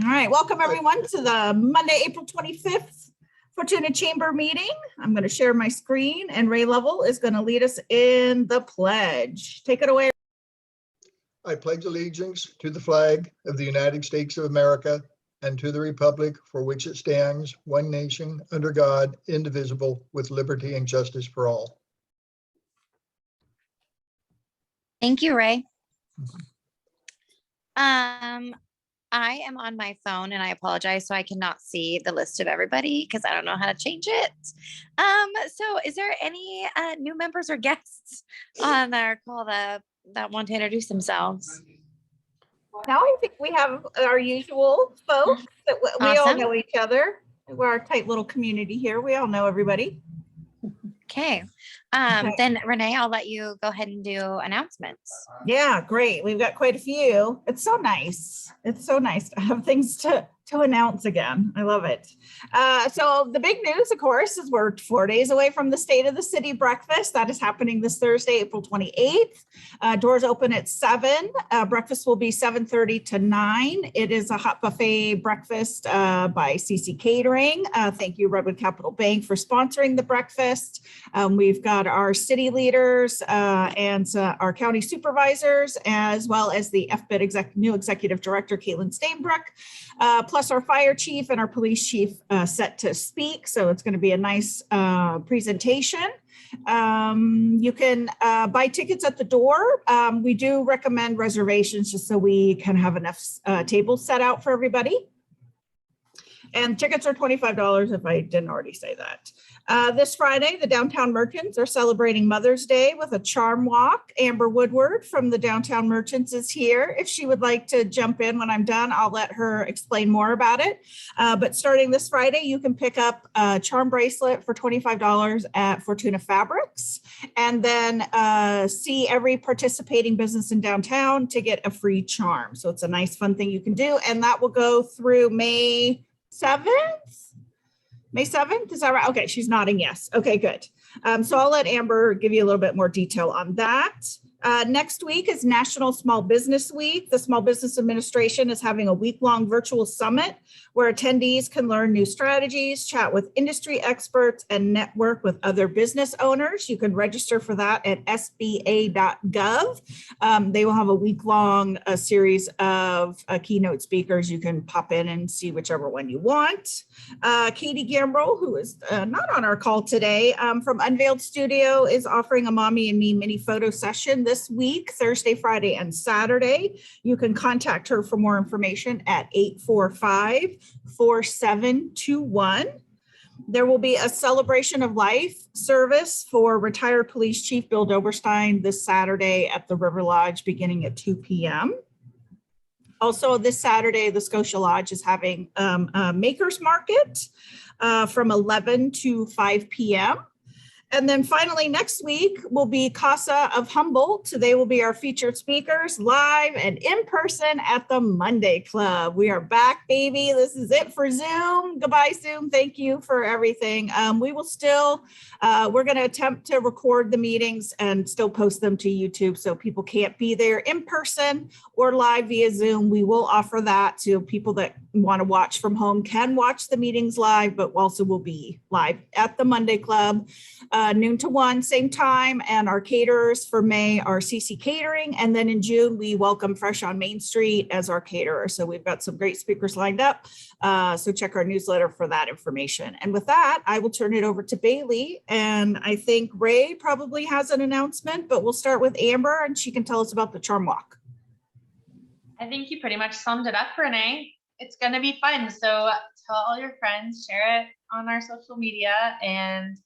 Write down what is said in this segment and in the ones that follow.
All right, welcome everyone to the Monday, April 25th Fortuna Chamber meeting. I'm going to share my screen and Ray Lovell is going to lead us in the pledge. Take it away. I pledge allegiance to the flag of the United States of America and to the republic for which it stands, one nation, under God, indivisible, with liberty and justice for all. Thank you, Ray. I am on my phone and I apologize. So I cannot see the list of everybody because I don't know how to change it. So is there any new members or guests on our call that want to introduce themselves? Now I think we have our usual folks that we all Awesome. know each other. We're a tight little community here. We all know everybody. Okay. Then Renee, I'll let you go ahead and do announcements. Yeah, great. We've got quite a few. It's so nice. It's so nice to have things to announce again. I love it. So the big news, of course, is we're 4 days away from the State of the City breakfast. That is happening this Thursday, April 28th. Doors open at 7. Breakfast will be 7:30 to 9. It is a hot buffet breakfast by CC Catering. Thank you, Redwood Capital Bank, for sponsoring the breakfast. We've got our city leaders and our county supervisors, as well as the FBIT new executive director, Caitlin Stainbrook, plus our fire chief and our police chief set to speak. So it's going to be a nice presentation. You can buy tickets at the door. We do recommend reservations just so we can have enough tables set out for everybody. And tickets are $25 if I didn't already say that. This Friday, the Downtown Merchants are celebrating Mother's Day with a charm walk. Amber Woodward from the Downtown Merchants is here. If she would like to jump in when I'm done, I'll let her explain more about it. But starting this Friday, you can pick up a charm bracelet for $25 at Fortuna Fabrics, and then see every participating business in downtown to get a free charm. So it's a nice, fun thing you can do. And that will go through May 7th? May 7th, is that right? Okay, she's nodding yes. Okay, good. So I'll let Amber give you a little bit more detail on that. Next week is National Small Business Week. The Small Business Administration is having a week-long virtual summit where attendees can learn new strategies, chat with industry experts, and network with other business owners. You can register for that at sba.gov. They will have a week-long series of keynote speakers. You can pop in and see whichever one you want. Katie Gambrell, who is not on our call today, from Unveiled Studio, is offering a Mommy and Me mini photo session this week, Thursday, Friday, and Saturday. You can contact her for more information at 845-4721. There will be a celebration of life service for retired police chief Bill Doberstein this Saturday at the River Lodge beginning at 2 p.m. Also this Saturday, the Scotia Lodge is having a makers market from 11 to 5 p.m. And then finally, next week will be Casa of Humboldt. So they will be our featured speakers live and in person at the Monday Club. We are back, baby. This is it for Zoom. Goodbye, Zoom. Thank you for everything. We will still, we're going to attempt to record the meetings and still post them to YouTube. So people can't be there in person or live via Zoom. We will offer that to people that want to watch from home, can watch the meetings live, but also will be live at the Monday Club. Noon to 1, same time, and our caterers for May are CC Catering, and then in June we welcome Fresh on Main Street as our caterer. So we've got some great speakers lined up, so check our newsletter for that information. And with that, I will turn it over to Bailey, and I think Ray probably has an announcement, but we'll start with Amber and she can tell us about the charm walk. I think you pretty much summed it up, Renee. It's going to be fun, so tell all your friends, share it on our social media, and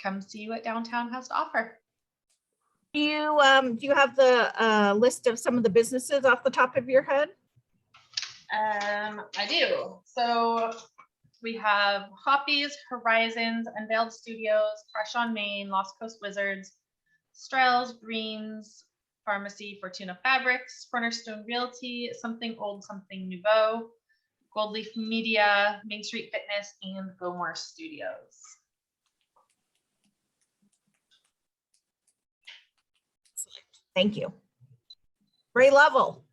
come see what downtown has to offer. Do you have the list of some of the businesses off the top of your head? I do. So we have Hoppies, Horizons, Unveiled Studios, Fresh on Main, Lost Coast Wizards, Strells, Greens, Pharmacy, Fortuna Fabrics, Cornerstone Realty, Something Old, Something Nouveau, Goldleaf Media, Main Street Fitness, and Gomore Studios. Thank you. Ray Lovell,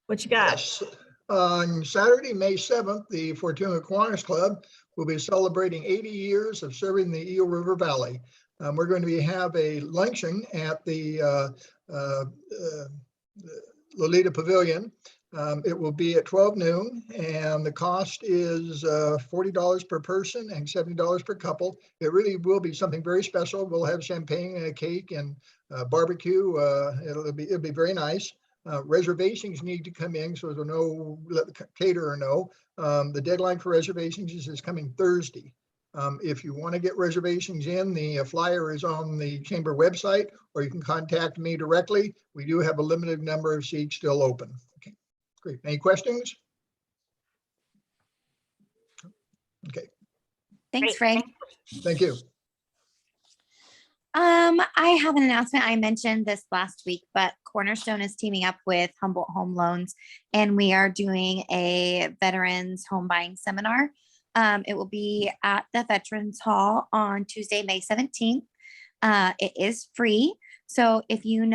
what you got? Yes. On Saturday, May 7th, the Fortuna Kiwanis Club will be celebrating 80 years of serving the Eel River Valley. We're going to have a luncheon at the Lolita Pavilion. It will be at 12 noon, and the cost is $40 per person and $70 per couple. It really will be something very special. We'll have champagne and a cake and barbecue. It'll be very nice. Reservations need to come in, so they'll know, let the caterer know. The deadline for reservations is coming Thursday. If you want to get reservations in, the flyer is on the chamber website, or you can contact me directly. We do have a limited number of seats still open. Okay, great. Any questions? Okay, Thanks, Great, Frank. thank you. I have an announcement. I mentioned this last week, but Cornerstone is teaming up with Humboldt Home Loans, and we are doing a veterans home buying seminar. It will be at the Veterans Hall on Tuesday, May 17th. It is free. So if you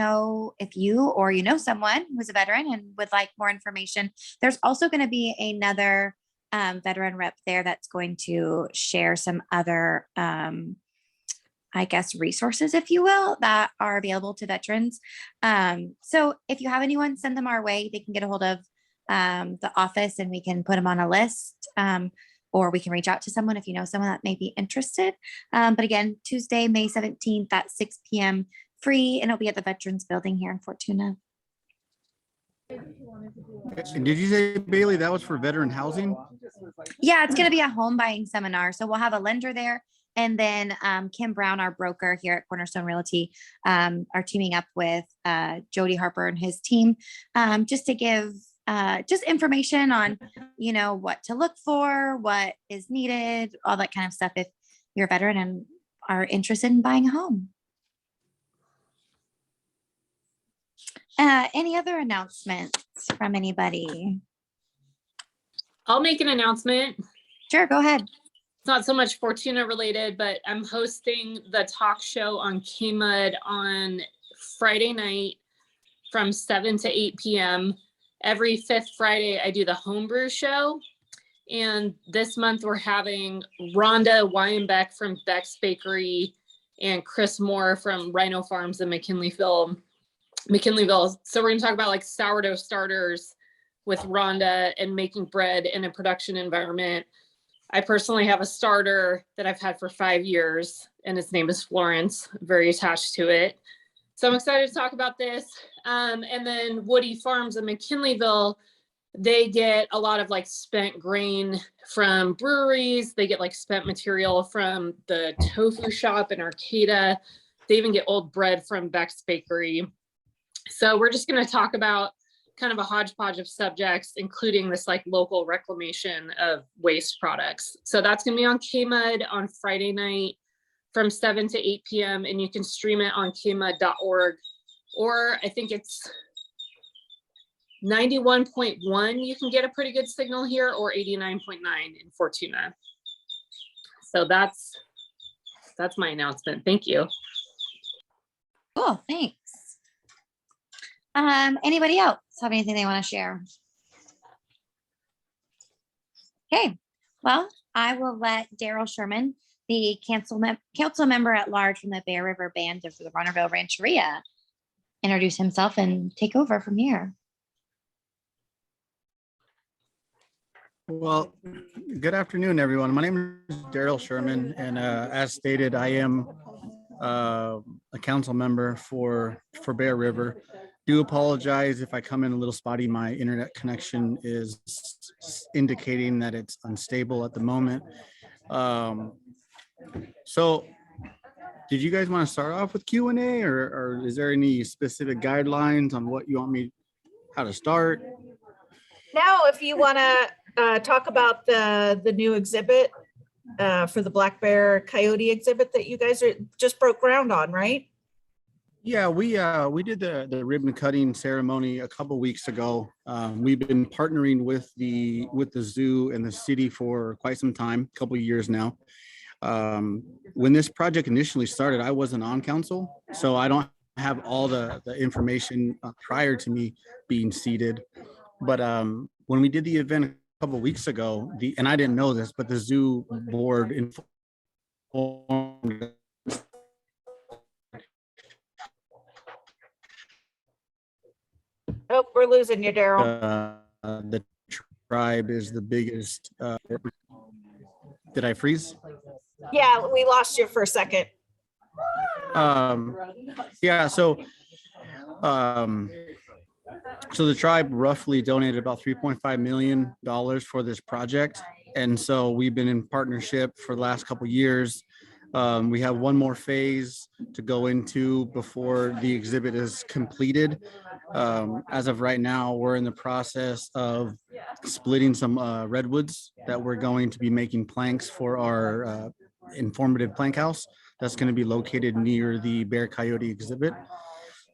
or you know someone who's a veteran and would like more information, there's also going to be another veteran rep there that's going to share some other I guess, resources, if you will, that are available to veterans. So if you have anyone, send them our way. They can get a hold of the office and we can put them on a list, or we can reach out to someone if you know someone that may be interested. But again, Tuesday, May 17th at 6 p.m. free, and it'll be at the Veterans Building here in Fortuna. And did you say, Bailey, that was for veteran housing? Yeah, it's going to be a home buying seminar. So we'll have a lender there. And then Kim Brown, our broker here at Cornerstone Realty, are teaming up with Jody Harper and his team, just to give just information on, what to look for, what is needed, all that kind of stuff if you're a veteran and are interested in buying a home. Any other announcements from anybody? I'll make an announcement. Sure, go ahead. It's not so much Fortuna related, but I'm hosting the talk show on KMUD on Friday night from 7 to 8 p.m. Every fifth Friday, I do the homebrew show. And this month we're having Rhonda Weinbeck from Beck's Bakery and Chris Moore from Rhino Farms in McKinleyville. So we're gonna talk about like sourdough starters with Rhonda and making bread in a production environment. I personally have a starter that I've had for 5 years, and his name is Florence. I'm very attached to it. So I'm excited to talk about this. And then Woody Farms in McKinleyville, they get a lot of like spent grain from breweries. They get like spent material from the tofu shop in Arcata. They even get old bread from Beck's Bakery. So we're just going to talk about kind of a hodgepodge of subjects, including this like local reclamation of waste products. So that's going to be on KMUD on Friday night from 7 to 8 p.m. And you can stream it on kmud.org, or I think it's 91.1. You can get a pretty good signal here, or 89.9 in Fortuna. So that's my announcement. Thank you. Cool, thanks. Anybody else have anything they want to share? Okay, well, I will let Darrell Sherman, the council member at large from the Bear River Band of the Rohnerville Rancheria, introduce himself and take over from here. Well, good afternoon, everyone. My name is Darrell Sherman, and as stated, I am a council member for Bear River. Do apologize if I come in a little spotty. My internet connection is indicating that it's unstable at the moment. So did you guys want to start off with Q&A, or is there any specific guidelines on what you want me, how to start? Now, if you want to talk about the new exhibit for the Black Bear Coyote exhibit that you guys just broke ground on, right? Yeah, we did the ribbon cutting ceremony a couple weeks ago. We've been partnering with the zoo and the city for quite some time, a couple of years now. When this project initially started, I wasn't on council, so I don't have all the information prior to me being seated. But when we did the event a couple of weeks ago, and I didn't know this, but the zoo board informed Oh, we're losing you, Darrell. the tribe is the biggest. Did I freeze? Yeah, we lost you for a second. Yeah, so the tribe roughly donated about $3.5 million for this project. And so we've been in partnership for the last couple of years. We have one more phase to go into before the exhibit is completed. As of right now, we're in the process of splitting some redwoods that we're going to be making planks for our informative plank house that's going to be located near the Bear Coyote exhibit.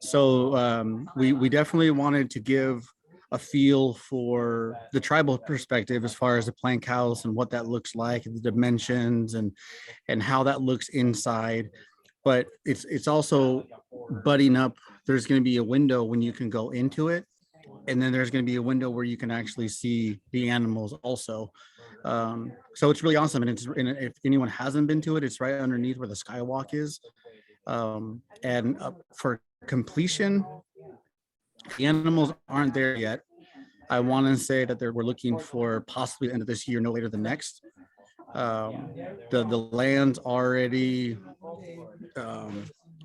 So we definitely wanted to give a feel for the tribal perspective as far as the plank house and what that looks like, the dimensions and how that looks inside. But it's also budding up. There's going to be a window when you can go into it, and then there's going to be a window where you can actually see the animals also. So it's really awesome. And if anyone hasn't been to it, it's right underneath where the skywalk is. And for completion, the animals aren't there yet. I want to say that we're looking for possibly the end of this year, no later than next. The land's already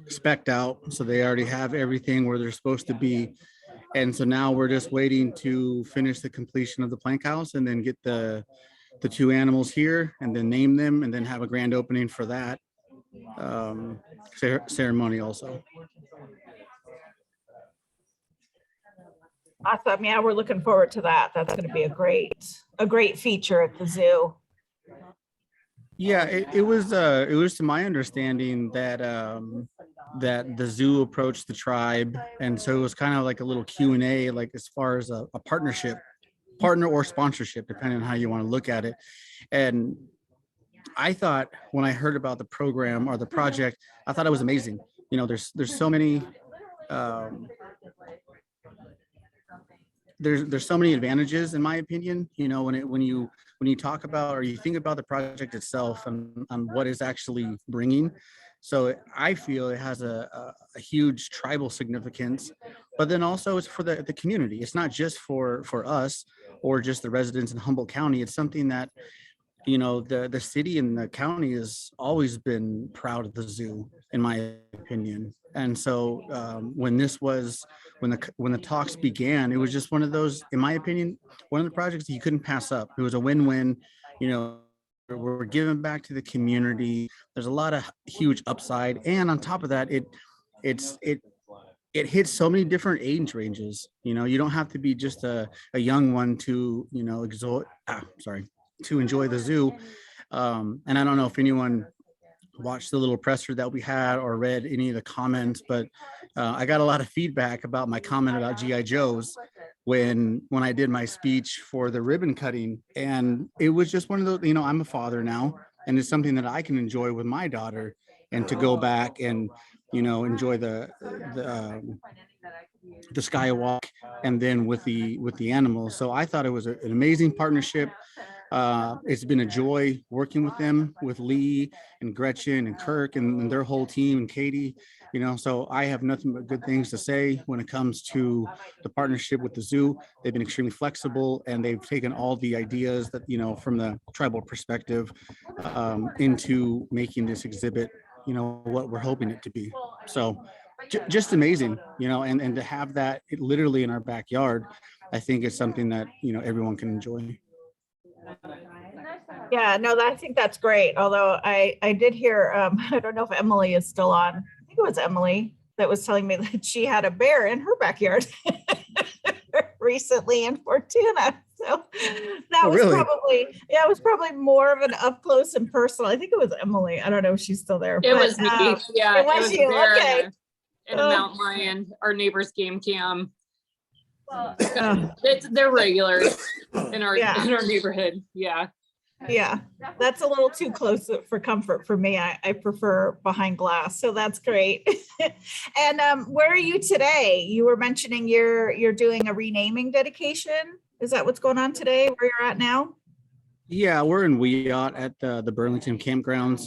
spec'd out, so they already have everything where they're supposed to be. And so now we're just waiting to finish the completion of the plank house and then get the two animals here and then name them and then have a grand opening for that ceremony also. Awesome. Yeah, we're looking forward to that. That's going to be a great feature at the zoo. Yeah, it was to my understanding that that the zoo approached the tribe, and so it was kind of like a little Q&A, like as far as a partner or sponsorship, depending on how you want to look at it. And I thought when I heard about the program or the project, I thought it was amazing. You know, there's so many there's so many advantages in my opinion, you know, when you talk about or you think about the project itself and what it's actually bringing. So I feel it has a huge tribal significance, but then also it's for the community. It's not just for us or just the residents in Humboldt County. It's something that, you know, the city and the county has always been proud of the zoo, in my opinion. And so when the talks began, it was just one of those, in my opinion, one of the projects that you couldn't pass up. It was a win-win. You know, we're giving back to the community. There's a lot of huge upside, and on top of that, it hits so many different age ranges. You know, you don't have to be just a young one to, you know, to enjoy the zoo. And I don't know if anyone watched the little presser that we had or read any of the comments, but I got a lot of feedback about my comment about GI Joes when I did my speech for the ribbon cutting. And it was just one of those, you know, I'm a father now, and it's something that I can enjoy with my daughter, and to go back and, you know, enjoy the skywalk and then with the animals. So I thought it was an amazing partnership. It's been a joy working with them, with Lee and Gretchen and Kirk and their whole team and Katie, you know, so I have nothing but good things to say when it comes to the partnership with the zoo. They've been extremely flexible, and they've taken all the ideas that, you know, from the tribal perspective into making this exhibit, you know, what we're hoping it to be. So just amazing, you know, and to have that literally in our backyard, I think is something that, you know, everyone can enjoy. Yeah, no, I think that's great. Although I did hear, I don't know if Emily is still on. I think it was Emily that was telling me that she had a bear in her backyard recently in Fortuna. So that was really? it was probably more of an up close and personal. I think it was Emily. I don't know if she's still there. It was me. Yeah, it was you. there Okay. In a mountain lion, our neighbor's game cam. They're regulars in our neighborhood. Yeah. Yeah, that's a little too close for comfort for me. I prefer behind glass, so that's great. And where are you today? You were mentioning you're doing a renaming dedication. Is that what's going on today, where you're at now? Yeah, we're in Wiyot at the Burlington campgrounds.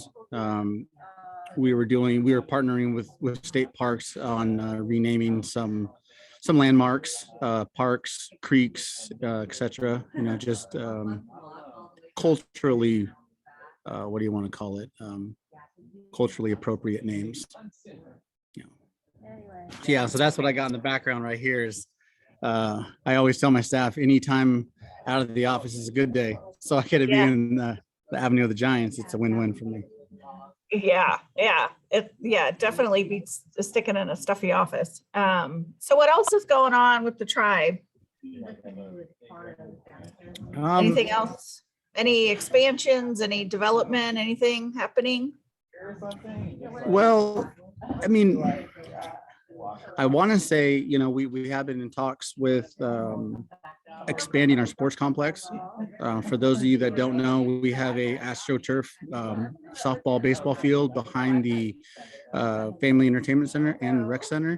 We were partnering with state parks on renaming some landmarks, parks, creeks, etc. You know, just culturally, what do you want to call it? Culturally appropriate names. Yeah. Yeah, so that's what I got in the background right here is I always tell my staff anytime out of the office is a good day. So I get to be in the Avenue of the Giants. It's a win-win for me. Yeah, it definitely beats sticking in a stuffy office. So what else is going on with the tribe? Anything else? Any expansions, any development, anything happening? Well, I mean, I want to say, you know, we have been in talks with expanding our sports complex. For those of you that don't know, we have a AstroTurf softball, baseball field behind the Family Entertainment Center and Rec Center.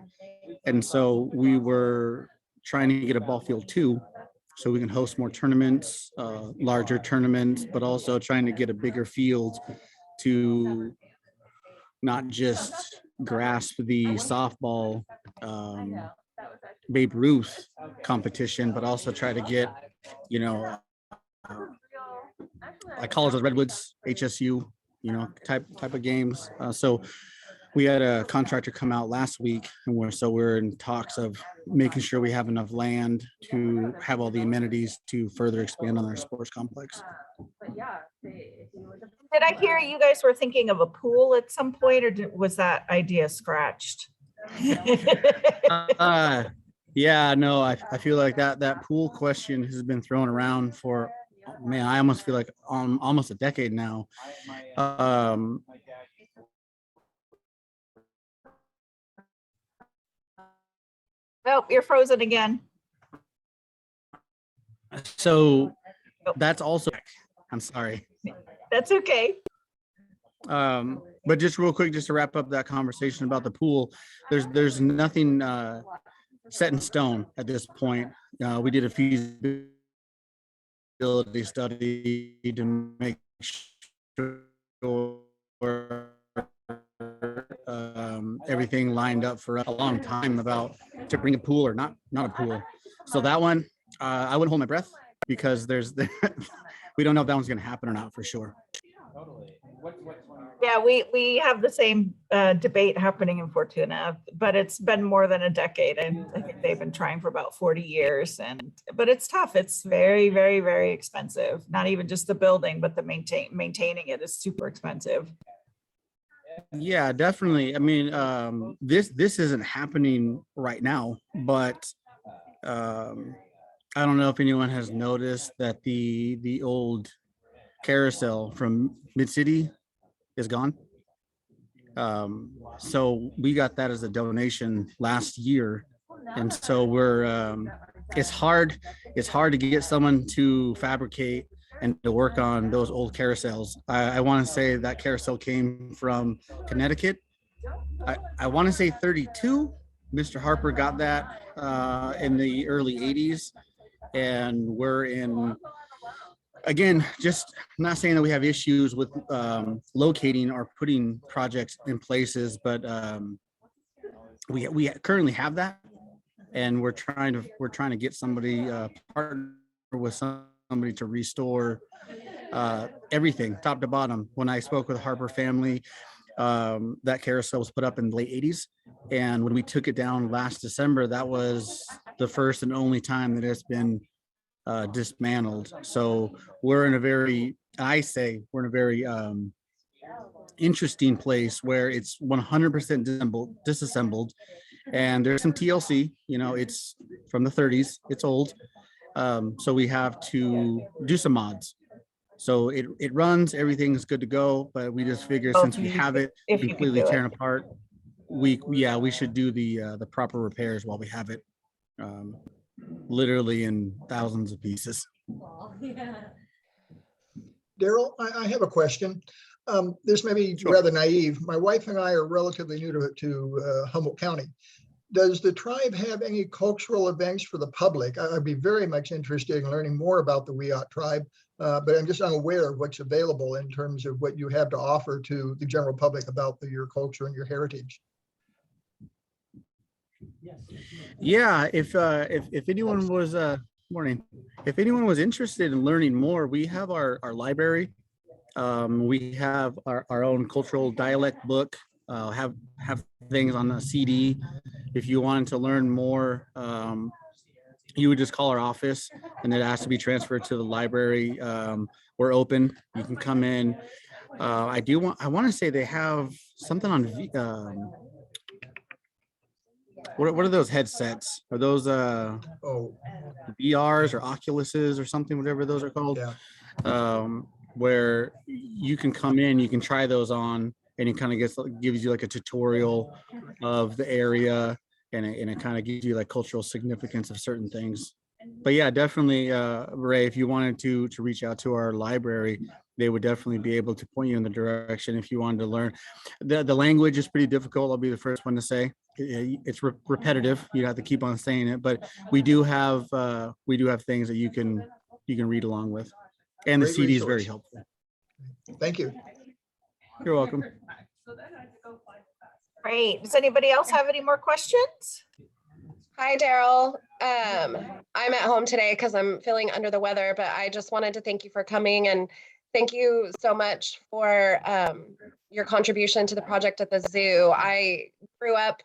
And so we were trying to get a ball field too, so we can host more tournaments, larger tournaments, but also trying to get a bigger field to not just grasp the softball Babe Ruth competition, but also try to get, you know, I call it those Redwoods, HSU, you know, type of games. So we had a contractor come out last week, and we're in talks of making sure we have enough land to have all the amenities to further expand on our sports complex. Did I hear you guys were thinking of a pool at some point, or was that idea scratched? Yeah, no, I feel like that pool question has been thrown around for, man, I almost feel like almost a decade now. Nope, you're frozen again. So that's also, I'm sorry. That's okay. But just real quick, just to wrap up that conversation about the pool, there's nothing set in stone at this point. We did a feasibility study to make sure everything lined up for a long time about to bring a pool or not a pool. So that one, I wouldn't hold my breath because we don't know if that one's going to happen or not for sure. Yeah, we have the same debate happening in Fortuna, but it's been more than a decade, and I think they've been trying for about 40 years. But it's tough. It's very, very, very expensive. Not even just the building, but the maintaining it is super expensive. Yeah, definitely. I mean, this isn't happening right now, but I don't know if anyone has noticed that the old carousel from Mid-City is gone. So we got that as a donation last year, and so we're it's hard to get someone to fabricate and to work on those old carousels. I want to say that carousel came from Connecticut. I want to say 32. Mr. Harper got that in the early 80s, and we're in, again, just not saying that we have issues with locating or putting projects in places, but we currently have that, and we're trying to get somebody partner with somebody to restore everything top to bottom. When I spoke with Harper family, that carousel was put up in the late 80s, and when we took it down last December, that was the first and only time that it's been dismantled. So we're in a very interesting place where it's 100% disassembled, and there's some TLC, you know, it's from the 30s, it's old. So we have to do some mods. So it runs, everything's good to go, but we just figure since we have it completely torn apart, we should do the proper repairs while we have it literally in thousands of pieces. Darrell, I have a question. This may be Sure. rather naive. My wife and I are relatively new to Humboldt County. Does the tribe have any cultural events for the public? I'd be very much interested in learning more about the Wiyot tribe, but I'm just unaware of what's available in terms of what you have to offer to the general public about your culture and your heritage. Yeah, if anyone was morning, if anyone was interested in learning more, we have our library. We have our own cultural dialect book, have things on a CD. If you wanted to learn more, you would just call our office and it has to be transferred to the library. We're open. You can come in. I want to say they have something on what are those headsets? Are those Oh, VRs or Oculuses or something, whatever those are called? yeah. Where you can come in, you can try those on, and it kind of gives you like a tutorial of the area, and it kind of gives you like cultural significance of certain things. But yeah, definitely, Ray, if you wanted to reach out to our library, they would definitely be able to point you in the direction if you wanted to learn. The language is pretty difficult. I'll be the first one to say it's repetitive. You have to keep on saying it, but we do have things that you can read along with. And the Great CD is very resource. helpful. Thank you. You're welcome. Great. Does anybody else have any more questions? Hi, Darrell. I'm at home today because I'm feeling under the weather, but I just wanted to thank you for coming and thank you so much for your contribution to the project at the zoo. I grew up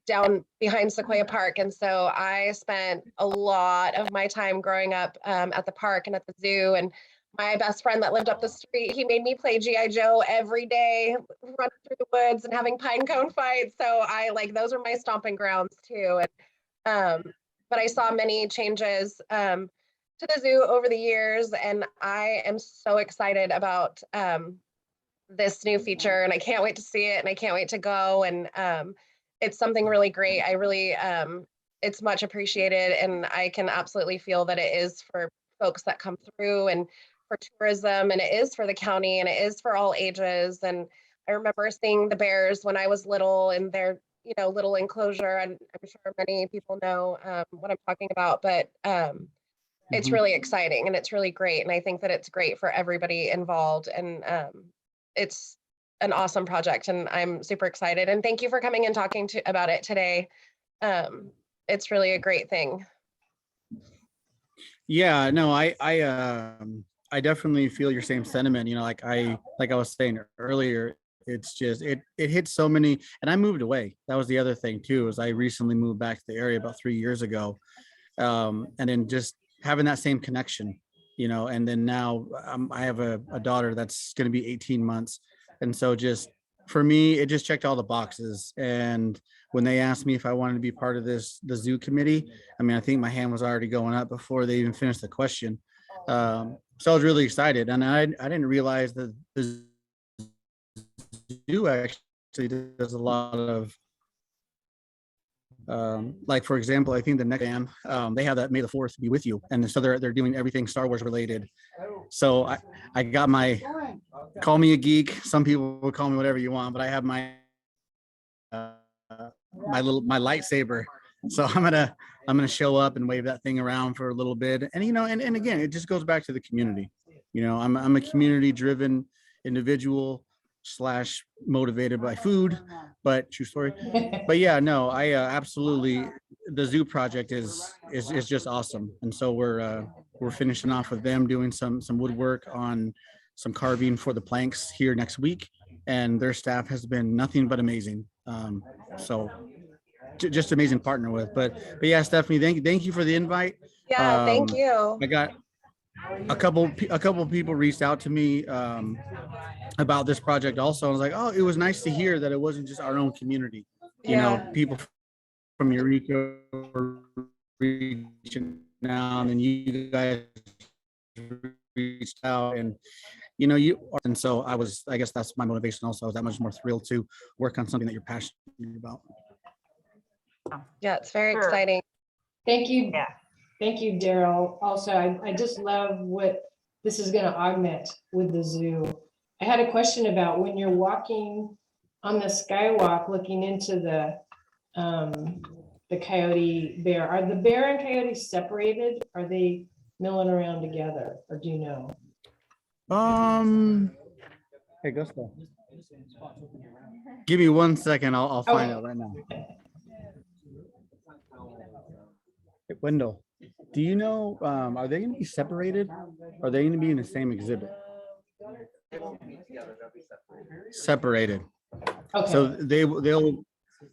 down behind Sequoia Park, and so I spent a lot of my time growing up at the park and at the zoo. And my best friend that lived up the street, he made me play G.I. Joe every day, running through the woods and having pine cone fights. So those are my stomping grounds too. And, but I saw many changes to the zoo over the years, and I am so excited about this new feature, and I can't wait to see it, and I can't wait to go. And it's something really great. I really, it's much appreciated, and I can absolutely feel that it is for folks that come through and for tourism, and it is for the county, and it is for all ages. And I remember seeing the bears when I was little in their, little enclosure, and I'm sure many people know what I'm talking about, but it's really exciting and it's really great. And I think that it's great for everybody involved, and it's an awesome project, and I'm super excited. And thank you for coming and talking about it today. It's really a great thing. Yeah, no, I definitely feel your same sentiment. Like I was saying earlier, it's just it hits so many. And I moved away. That was the other thing too, is I recently moved back to the area about 3 years ago, and then just having that same connection, and then now I have a daughter that's going to be 18 months, and so just for me, it just checked all the boxes. And when they asked me if I wanted to be part of the zoo committee, I think my hand was already going up before they even finished the question. So I was really excited, and I didn't realize that the zoo actually does a lot of, like, for example, I think the next band, they have that May the 4th be with you, and so they're doing everything Star Wars related. So I got my, call me a geek, some people will call me whatever you want, but I have my my lightsaber, so I'm gonna show up and wave that thing around for a little bit. And and again, it just goes back to the community. I'm a community driven individual / motivated by food, but true story. But yeah, no, I absolutely, the zoo project is just awesome. And so we're finishing off with them doing some woodwork on some carving for the planks here next week, and their staff has been nothing but amazing. So just amazing partner with. But yeah, Stephanie, thank you for the invite. Yeah, thank you. I got a couple people reached out to me about this project also. I was like, oh, it was nice to hear that it wasn't just our own community. People from Eureka were reaching out, and then you guys reached out, and and so I guess that's my motivation also. I was that much more thrilled to work on something that you're passionate about. Yeah, it's very Sure. exciting. Thank you. Yeah. Thank you, Darrell. Also, I just love what this is going to augment with the zoo. I had a question about when you're walking on the skywalk, looking into the coyote bear. Are the bear and coyote separated? Are they milling around together, or do you know? Hey, Gusto. Give me 1 second. I'll find out right now. Hey, Wendell, do you know, are they going to be separated? Are they going to be in the same exhibit? Separated. Okay.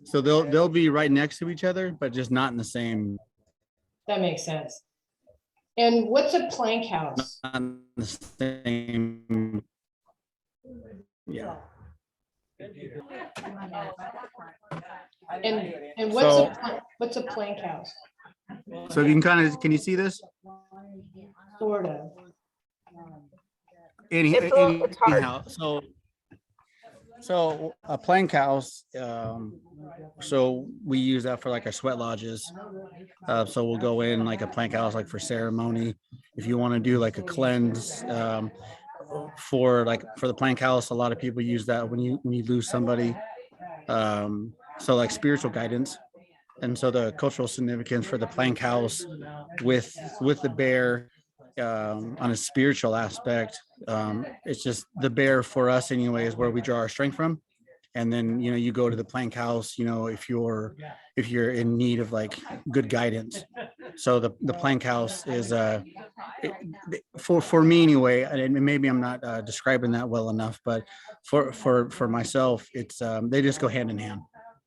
So they'll be right next to each other, but just not in the same. That makes sense. And what's a plank house? Not in the same. Yeah. And So- what's a plank house? So you can you see this? Sort of. It's hard. Anyhow, so a plank house, so we use that for like our sweat lodges. So we'll go in like a plank house, like for ceremony. If you want to do like a cleanse, for the plank house, a lot of people use that when you lose somebody. So like spiritual guidance. And so the cultural significance for the plank house with the bear, on a spiritual aspect, it's just the bear for us anyway is where we draw our strength from. And then, you go to the plank house, if you're in need of like good guidance. So the plank house is for me anyway, and maybe I'm not describing that well enough, but for myself, it's they just go hand in hand.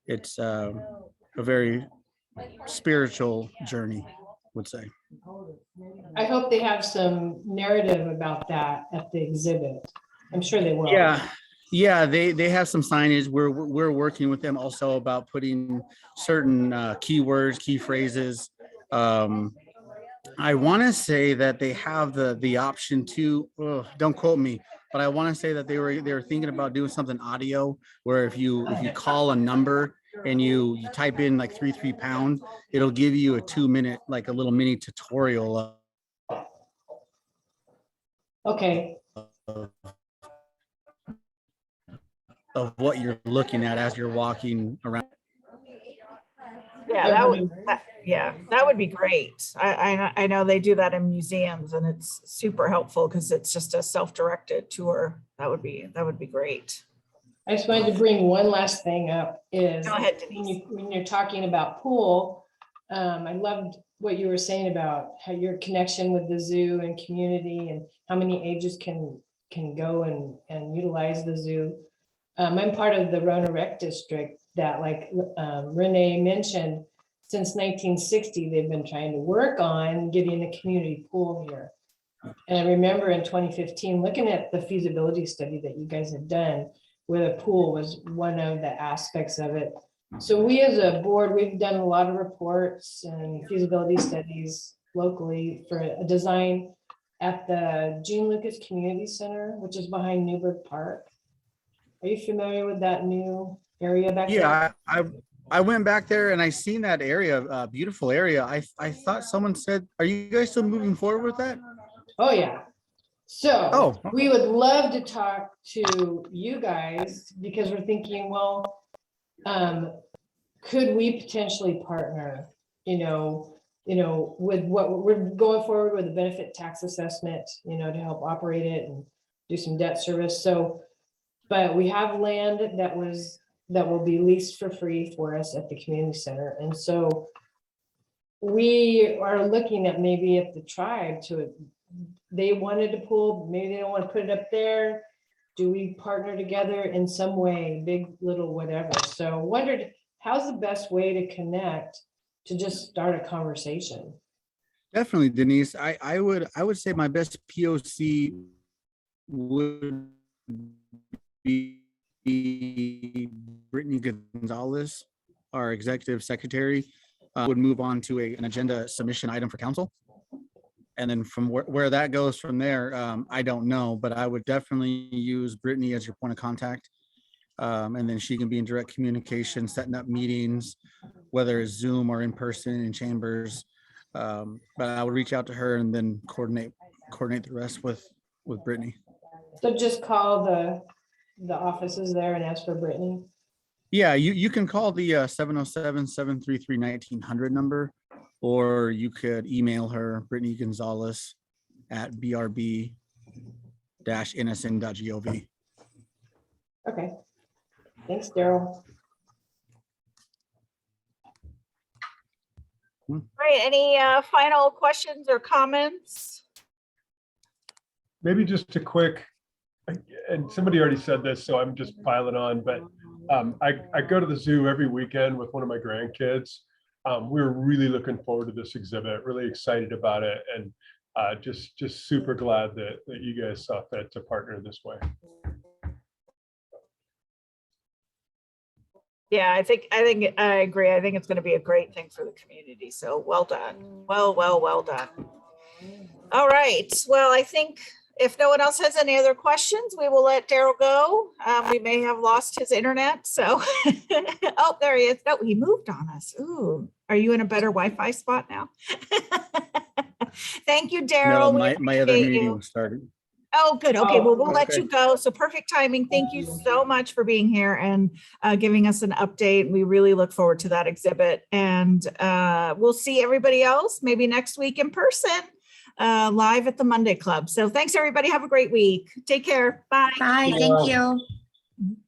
It's a very spiritual journey, I would say. I hope they have some narrative about that at the exhibit. I'm sure they will. Yeah, they have some signage. We're working with them also about putting certain keywords, key phrases. I want to say that they have the option to, don't quote me, but I want to say that they were thinking about doing something audio where if you call a number and you type in like 33 pound, it'll give you a 2-minute, like a little mini tutorial Okay. of what you're looking at as you're walking around. Yeah, that would be great. I know they do that in museums, and it's super helpful because it's just a self-directed tour. That would be great. I just wanted to bring one last thing up is Go ahead, Denise. when you're talking about pool, I loved what you were saying about how your connection with the zoo and community and how many ages can go and utilize the zoo. I'm part of the Rohnerville Rec District that, like Renee mentioned, since 1960, they've been trying to work on getting a community pool here. And I remember in 2015, looking at the feasibility study that you guys had done, where the pool was one of the aspects of it. So we as a board, we've done a lot of reports and feasibility studies locally for a design at the Gene Lucas Community Center, which is behind Newburgh Park. Are you familiar with that new area back there? Yeah, I went back there and I seen that area, beautiful area. I thought someone said, are you guys still moving forward with that? Oh, yeah. So Oh. we would love to talk to you guys because we're thinking, well, could we potentially partner, with what we're going forward with the benefit tax assessment, to help operate it and do some debt service. So, but we have land that will be leased for free for us at the community center. And so we are looking at maybe if the tribe they wanted a pool, maybe they don't want to put it up there. Do we partner together in some way, big, little, whatever? So wondered, how's the best way to connect to just start a conversation? Definitely, Denise. I would say my best POC would be Brittany Gonzalez, our executive secretary, would move on to an agenda submission item for council. And then from where that goes from there, I don't know, but I would definitely use Brittany as your point of contact. And then she can be in direct communication, setting up meetings, whether it's Zoom or in person in chambers. But I would reach out to her and then coordinate coordinate the rest with Brittany. So just call the offices there and ask for Brittany. Yeah, you can call the 707-733-1900 number, or you could email her, Brittany Gonzalez at brb-nsn.gov. Okay. Thanks, Darrell. All right, any final questions or comments? Maybe just a quick, and somebody already said this, so I'm just piling on, but I go to the zoo every weekend with one of my grandkids. We're really looking forward to this exhibit, really excited about it, and just super glad that you guys saw fit to partner this way. Yeah, I think I agree. I think it's going to be a great thing for the community. So well done. Well done. All right. Well, I think if no one else has any other questions, we will let Darrell go. We may have lost his internet. So, oh, there he is. No, he moved on us. Ooh, are you in a better Wi-Fi spot now? Thank you, Darrell. No, my other appreciate meeting you. started. Oh, good. Okay, well, we'll let okay. you go. So perfect timing. Thank you so much for being here and giving us an update. We really look forward to that exhibit. And we'll see everybody else maybe next week in person, live at the Monday Club. So thanks, everybody. Have a great week. Take care. Bye. Bye, thank you.